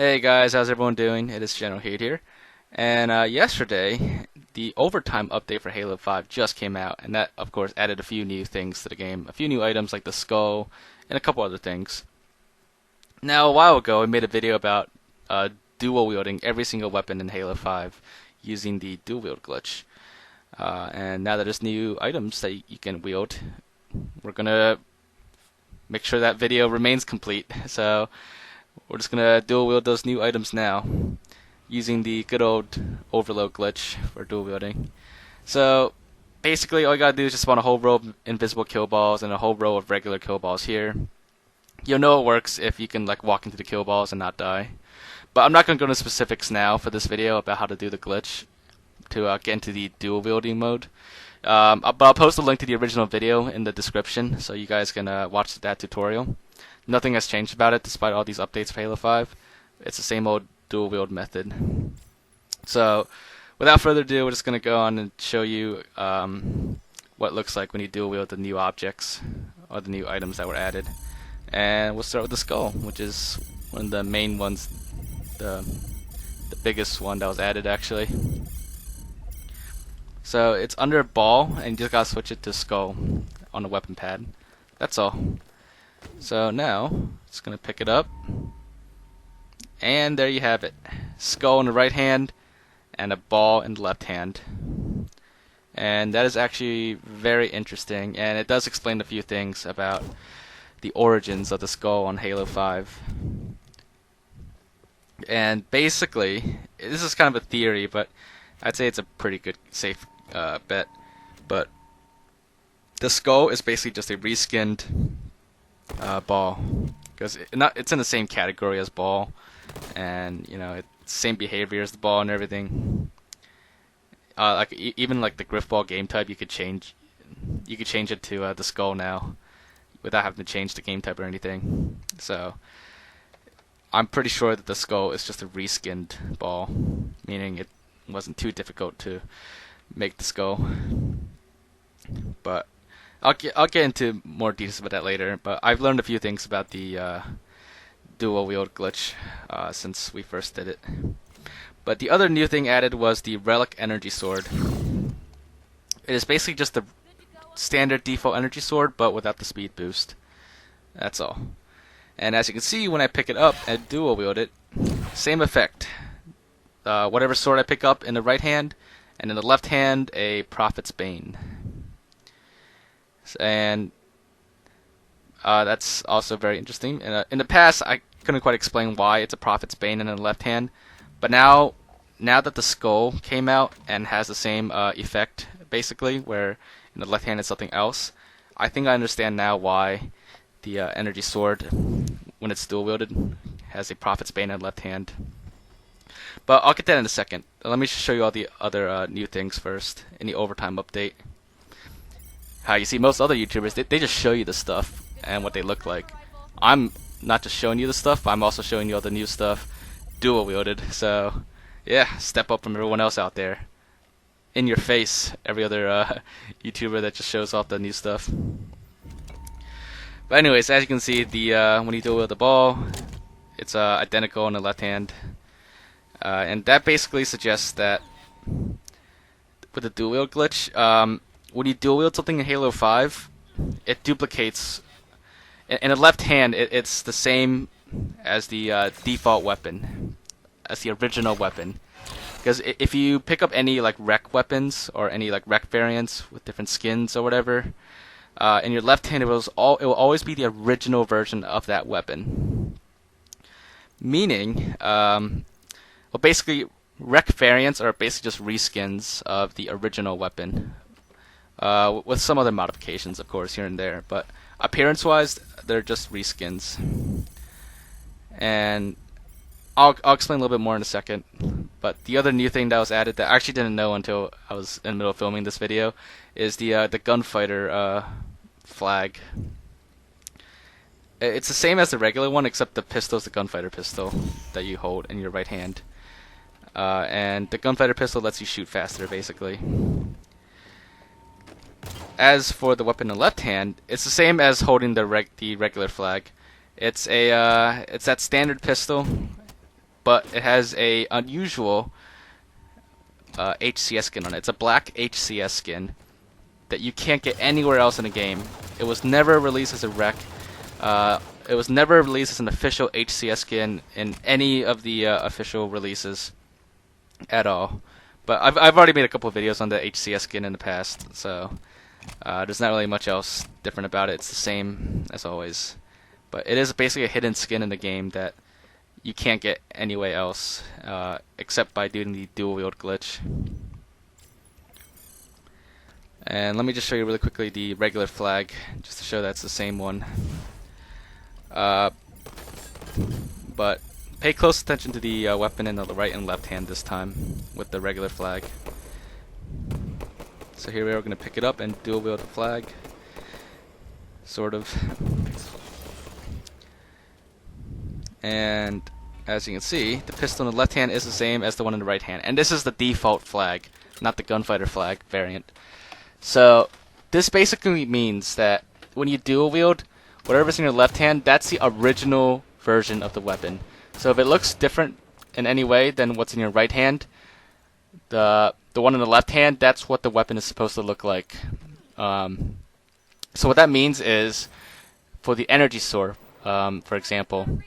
Hey guys, how's everyone doing? It is Generalkidd here. And yesterday, the overtime update for Halo 5 just came out, and that, of course, added a few new things to the game. A few new items like the skull, and a couple other things. Now, a while ago, I made a video about dual wielding every single weapon in Halo 5 using the dual wield glitch. And now that there's new items that you can wield, we're gonna make sure that video remains complete. So, we're just gonna dual wield those new items now, using the good old overload glitch for dual wielding. So basically, all you gotta do is just spawn a whole row of invisible kill balls and a whole row of regular kill balls here. You'll know it works if you can like walk into the kill balls and not die. But I'm not gonna go into specifics now for this video about how to do the glitch to get into the dual wielding mode. But I'll post a link to the original video in the description so you guys can watch that tutorial. Nothing has changed about it despite all these updates for Halo 5. It's the same old dual wield method. So, without further ado, we're just going to go on and show you what it looks like when you dual wield the new objects or the new items that were added. And we'll start with the skull, which is one of the main ones, the biggest one that was added actually. So it's under ball, and you just gotta switch it to skull on the weapon pad. That's all. So now, just gonna pick it up, and there you have it. Skull in the right hand, and a ball in the left hand. And that is actually very interesting, and it does explain a few things about the origins of the skull on Halo 5. And basically, this is kind of a theory, but I'd say it's a pretty good, safe bet. But the skull is basically just a reskinned ball, because it's in the same category as ball, and you know, it's same behavior as the ball and everything. Even like the griff ball game type, you could change it to the skull now without having to change the game type or anything. So I'm pretty sure that the skull is just a reskinned ball, meaning it wasn't too difficult to make the skull. But I'll get into more details about that later. But I've learned a few things about the dual wield glitch since we first did it. But the other new thing added was the Relic energy sword. It is basically just the standard default energy sword, but without the speed boost. That's all. And as you can see, when I pick it up and dual wield it, same effect. Whatever sword I pick up in the right hand, and in the left hand, a Prophet's Bane. And that's also very interesting. In the past, I couldn't quite explain why it's a Prophet's Bane in the left hand, but now that the skull came out and has the same effect, basically, where in the left hand it's something else, I think I understand now why the energy sword, when it's dual wielded, has a Prophet's Bane in the left hand. But I'll get that in a second. Let me show you all the other new things first in the overtime update. How you see most other YouTubers, they just show you the stuff and what they look like. I'm not just showing you the stuff, I'm also showing you all the new stuff dual wielded. So yeah, step up from everyone else out there. In your face, every other YouTuber that just shows off the new stuff. But anyways, as you can see, the when you dual wield the ball, it's identical in the left hand. And that basically suggests that with the dual wield glitch, when you dual wield something in Halo 5, it duplicates. In the left hand, it's the same as the default weapon, as the original weapon. Because if you pick up any like rec weapons or any like rec variants with different skins or whatever, in your left hand it will always be the original version of that weapon. Meaning, well, basically, rec variants are basically just reskins of the original weapon, with some other modifications, of course, here and there. But appearance-wise, they're just reskins. And I'll explain a little bit more in a second. But the other new thing that was added that I actually didn't know until I was in the middle of filming this video is the Gunfighter Flag. It's the same as the regular one, except the pistol is the Gunfighter pistol that you hold in your right hand. And the Gunfighter pistol lets you shoot faster, basically. As for the weapon in the left hand, it's the same as holding the regular flag. It's that standard pistol but it has a unusual HCS skin on it. It's a black HCS skin that you can't get anywhere else in the game. It was never released as a rec. It was never released as an official HCS skin in any of the official releases at all. But I've already made a couple of videos on the HCS skin in the past, so there's not really much else different about it. It's the same as always. But it is basically a hidden skin in the game that you can't get anywhere else except by doing the dual wield glitch. And let me just show you really quickly the regular flag, just to show that's the same one. But pay close attention to the weapon in the right and left hand this time with the regular flag. So here we are going to pick it up and dual wield the flag. Sort of. And as you can see, the pistol in the left hand is the same as the one in the right hand. And this is the default flag, not the Gunfighter Flag variant. So this basically means that when you dual wield, whatever's in your left hand, that's the original version of the weapon. So if it looks different in any way than what's in your right hand, the one in the left hand, that's what the weapon is supposed to look like. So what that means is, for the energy sword, for example,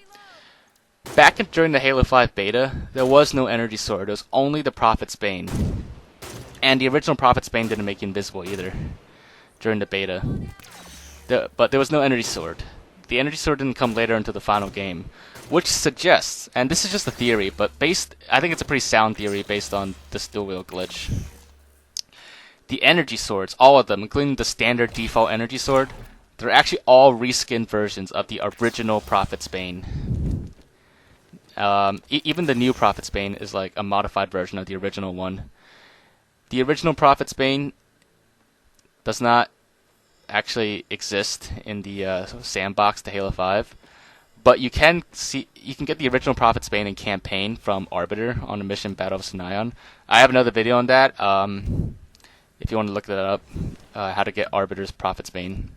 during the Halo 5 beta, there was no energy sword. It was only the Prophet's Bane. And the original Prophet's Bane didn't make you invisible either during the beta. But there was no energy sword. The energy sword didn't come later into the final game, which suggests, and this is just a theory, but I think it's a pretty sound theory based on this dual wield glitch. The energy swords, all of them, including the standard default energy sword, they're actually all reskinned versions of the original Prophet's Bane. Even the new Prophet's Bane is like a modified version of the original one. The original Prophet's Bane does not actually exist in the sandbox to Halo 5, but you can get the original Prophet's Bane in campaign from Arbiter on the mission Battle of Sinayon. I have another video on that. If you want to look that up, how to get Arbiter's Prophet's Bane.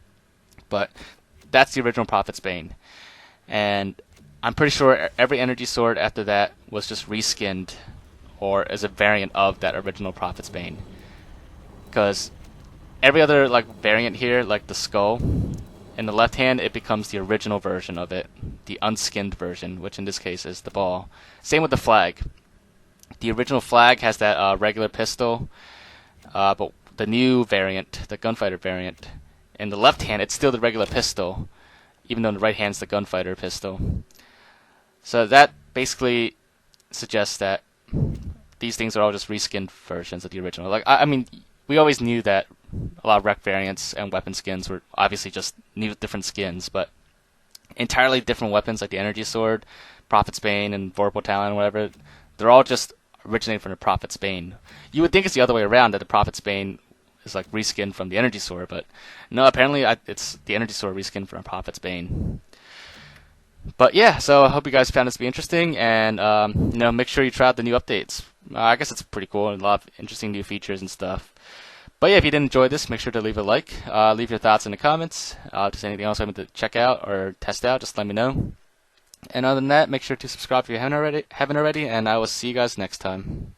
But that's the original Prophet's Bane, and I'm pretty sure every energy sword after that was just reskinned or as a variant of that original Prophet's Bane. Because every other variant here, like the skull, in the left hand, it becomes the original version of it, the unskinned version, which in this case is the ball. Same with the flag. The original flag has that regular pistol, but the new variant, the Gunfighter variant, in the left hand, it's still the regular pistol, even though in the right hand is the Gunfighter pistol. So that basically suggests that these things are all just reskinned versions of the original. I mean, we always knew that a lot of rec variants and weapon skins were obviously just new different skins, but entirely different weapons like the energy sword, Prophet's Bane, and Vorpal Talon, whatever, they're all just originated from the Prophet's Bane. You would think it's the other way around, that the Prophet's Bane is like reskinned from the energy sword, but no, apparently it's the energy sword reskinned from Prophet's Bane. But yeah, so I hope you guys found this to be interesting, and make sure you try out the new updates. I guess it's pretty cool, and a lot of interesting new features and stuff. But yeah, if you did enjoy this, make sure to leave a like, leave your thoughts in the comments. If there's anything else I want to check out or test out, just let me know. And other than that, make sure to subscribe if you haven't already, and I will see you guys next time.